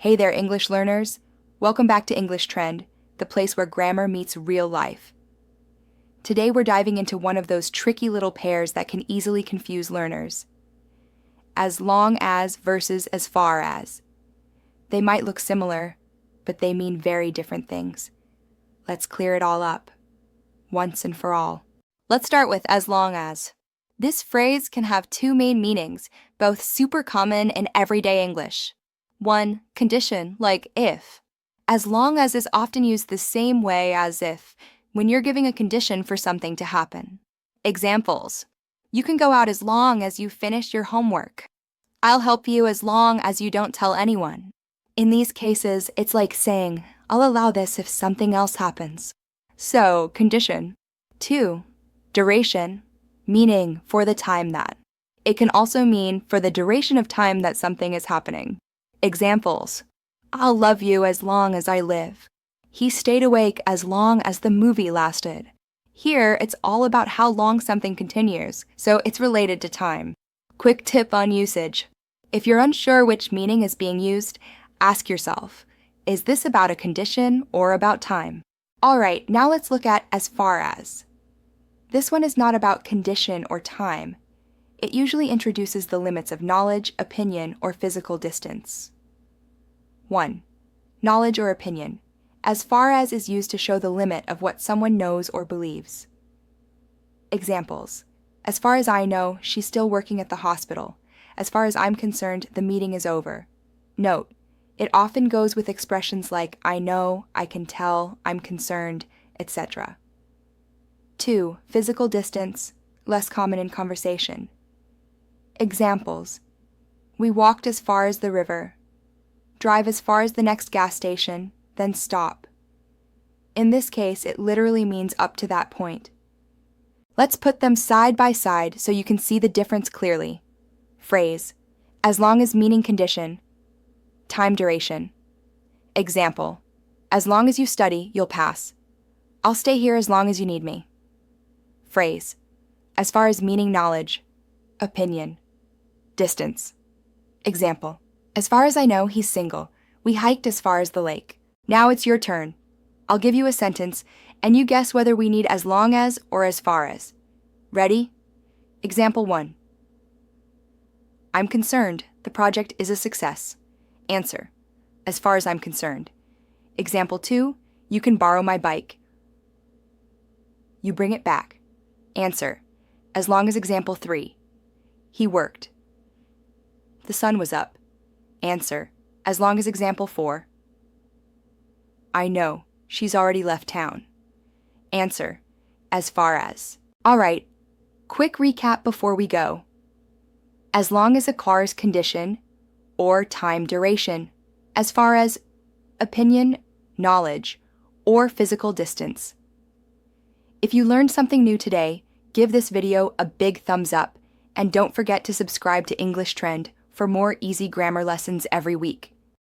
Hey there, English learners. Welcome back to English Trend, the place where grammar meets real life. Today we're diving into one of those tricky little pairs that can easily confuse learners. As long as versus as far as. They might look similar, but they mean very different things. Let's clear it all up, once and for all. Let's start with as long as. This phrase can have two main meanings, both super common in everyday English. One, condition, like if. As long as is often used the same way as if, when you're giving a condition for something to happen. Examples. You can go out as long as you finish your homework. I'll help you as long as you don't tell anyone. In these cases, it's like saying, I'll allow this if something else happens. So, condition. 2. Duration, meaning for the time that. It can also mean for the duration of time that something is happening. Examples. I'll love you as long as I live. He stayed awake as long as the movie lasted. Here, it's all about how long something continues, so it's related to time. Quick tip on usage. If you're unsure which meaning is being used, ask yourself, is this about a condition or about time? Alright, now let's look at as far as. This one is not about condition or time. It usually introduces the limits of knowledge, opinion, or physical distance. 1. Knowledge or opinion. As far as is used to show the limit of what someone knows or believes. Examples. As far as I know, she's still working at the hospital. As far as I'm concerned, the meeting is over. Note, it often goes with expressions like I know, I can tell, I'm concerned, etc. 2. Physical distance, less common in conversation. Examples. We walked as far as the river. Drive as far as the next gas station, then stop. In this case, it literally means up to that point. Let's put them side by side so you can see the difference clearly. Phrase. As long as meaning condition. Time duration. Example. As long as you study, you'll pass. I'll stay here as long as you need me. Phrase. As far as meaning knowledge. Opinion. Distance. Example. As far as I know, he's single. We hiked as far as the lake. Now it's your turn. I'll give you a sentence, and you guess whether we need as long as or as far as. Ready? Example 1. I'm concerned. The project is a success. Answer. As far as I'm concerned. Example 2. You can borrow my bike. You bring it back. Answer. As long as example 3. He worked. The sun was up. Answer. As long as example 4. I know. She's already left town. Answer. As far as. Alright. Quick recap before we go. As long as a car's condition or time duration. As far as opinion, knowledge, or physical distance. If you learned something new today, give this video a big thumbs up, and don't forget to subscribe to English Trend for more easy grammar lessons every week.